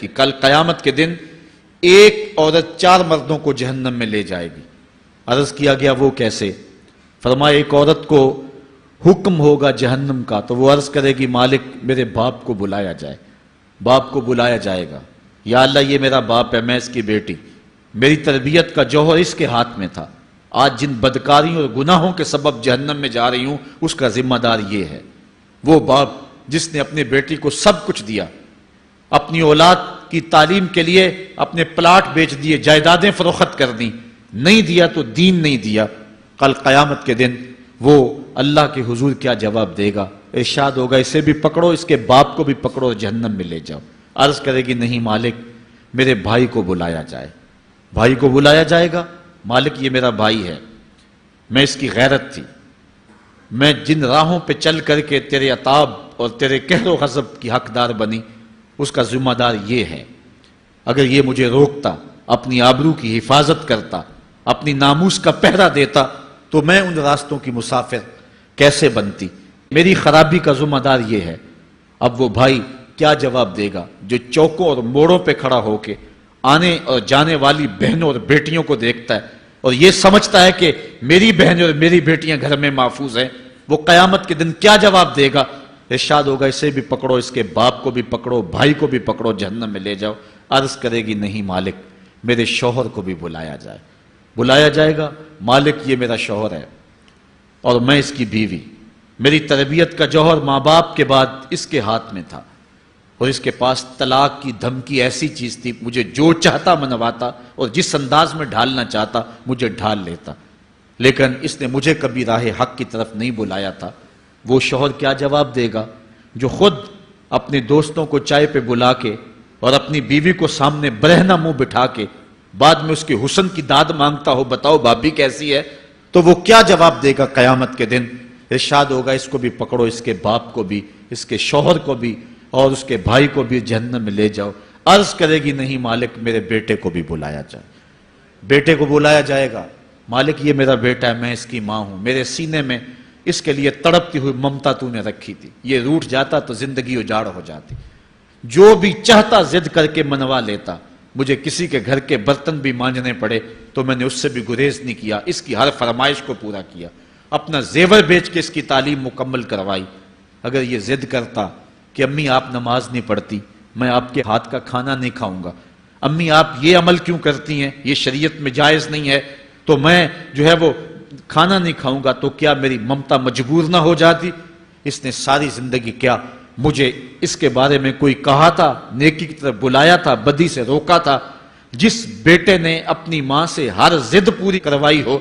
کہ کل قیامت کے دن ایک عورت 4 مردوں کو جہنم میں لے جائے گی۔ عرض کیا گیا وہ کیسے؟ فرمایا ایک عورت کو حکم ہوگا جہنم کا تو وہ عرض کرے گی مالک میرے باپ کو بلایا جائے۔ باپ کو بلایا جائے گا، یا اللہ یہ میرا باپ ہے، میں اس کی بیٹی، میری تربیت کا جوہر اس کے ہاتھ میں تھا، آج جن بدکاریوں اور گناہوں کے سبب جہنم میں جا رہی ہوں اس کا ذمہ دار یہ ہے۔ وہ باپ جس نے اپنی بیٹی کو سب کچھ دیا، اپنی اولاد کی تعلیم کے لیے اپنے پلاٹ بیچ دیے، جائیدادیں فروخت کر دیں، نہیں دیا تو دین نہیں دیا، کل قیامت کے دن وہ اللہ کے حضور کیا جواب دے گا؟ ارشاد ہوگا اسے بھی پکڑو، اس کے باپ کو بھی پکڑو اور جہنم میں لے جاؤ۔ عرض کرے گی نہیں مالک میرے بھائی کو بلایا جائے۔ بھائی کو بلایا جائے گا، مالک یہ میرا بھائی ہے، میں اس کی غیرت تھی، میں جن راہوں پہ چل کر کے تیرے عتاب اور تیرے قہر و غضب کی حقدار بنی اس کا ذمہ دار یہ ہے، اگر یہ مجھے روکتا، اپنی آبرو کی حفاظت کرتا، اپنی ناموس کا پہرا دیتا تو میں ان راستوں کی مسافر کیسے بنتی؟ میری خرابی کا ذمہ دار یہ ہے۔ اب وہ بھائی کیا جواب دے گا جو چوکوں اور موڑوں پہ کھڑا ہو کے آنے اور جانے والی بہنوں اور بیٹیوں کو دیکھتا ہے اور یہ سمجھتا ہے کہ میری بہنیں اور میری بیٹیاں گھر میں محفوظ ہیں؟ وہ قیامت کے دن کیا جواب دے گا؟ ارشاد ہوگا اسے بھی پکڑو، اس کے باپ کو بھی پکڑو، بھائی کو بھی پکڑو، جہنم میں لے جاؤ۔ عرض کرے گی نہیں مالک میرے شوہر کو بھی بلایا جائے۔ بلایا جائے گا، مالک یہ میرا شوہر ہے اور میں اس کی بیوی، میری تربیت کا جوہر ماں باپ کے بعد اس کے ہاتھ میں تھا اور اس کے پاس طلاق کی دھمکی ایسی چیز تھی، مجھے جو چاہتا منواتا اور جس انداز میں ڈھالنا چاہتا مجھے ڈھال لیتا، لیکن اس نے مجھے کبھی راہ حق کی طرف نہیں بلایا تھا۔ وہ شوہر کیا جواب دے گا جو خود اپنے دوستوں کو چائے پہ بلا کے اور اپنی بیوی کو سامنے برہنہ منہ بٹھا کے بعد میں اس کے حسن کی داد مانگتا ہو، بتاؤ بھابی کیسی ہے؟ تو وہ کیا جواب دے گا قیامت کے دن؟ ارشاد ہوگا اس کو بھی پکڑو، اس کے باپ کو بھی، اس کے شوہر کو بھی اور اس کے بھائی کو بھی جہنم میں لے جاؤ۔ عرض کرے گی نہیں مالک میرے بیٹے کو بھی بلایا جائے۔ بیٹے کو بلایا جائے گا، مالک یہ میرا بیٹا ہے، میں اس کی ماں ہوں، میرے سینے میں اس کے لیے تڑپتی ہوئی ممتا تو نے رکھی تھی، یہ روٹھ جاتا تو زندگی اجاڑ ہو جاتی، جو بھی چاہتا ضد کر کے منوا لیتا، مجھے کسی کے گھر کے برتن بھی مانجنے پڑے تو میں نے اس سے بھی گریز نہیں کیا، اس کی ہر فرمائش کو پورا کیا، اپنا زیور بیچ کے اس کی تعلیم مکمل کروائی۔ اگر یہ ضد کرتا کہ امی آپ نماز نہیں پڑھتی، میں آپ کے ہاتھ کا کھانا نہیں کھاؤں گا، امی آپ یہ عمل کیوں کرتی ہیں، یہ شریعت میں جائز نہیں ہے، تو میں جو ہے وہ کھانا نہیں کھاؤں گا، تو کیا میری ممتا مجبور نہ ہو جاتی؟ اس نے ساری زندگی کیا مجھے اس کے بارے میں کوئی کہا تھا، نیکی کی طرف بلایا تھا، بدی سے روکا تھا؟ جس بیٹے نے اپنی ماں سے ہر ضد پوری کروائی ہو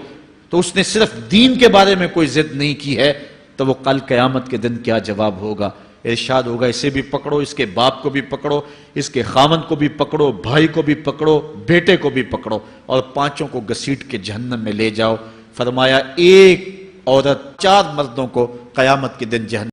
تو اس نے صرف دین کے بارے میں کوئی ضد نہیں کی ہے، تو وہ کل قیامت کے دن کیا جواب ہوگا؟ ارشاد ہوگا اسے بھی پکڑو، اس کے باپ کو بھی پکڑو، اس کے خاوند کو بھی پکڑو، بھائی کو بھی پکڑو، بیٹے کو بھی پکڑو اور 5 کو گھسیٹ کے جہنم میں لے جاؤ۔ فرمایا ایک عورت 4 مردوں کو قیامت کے دن جہنم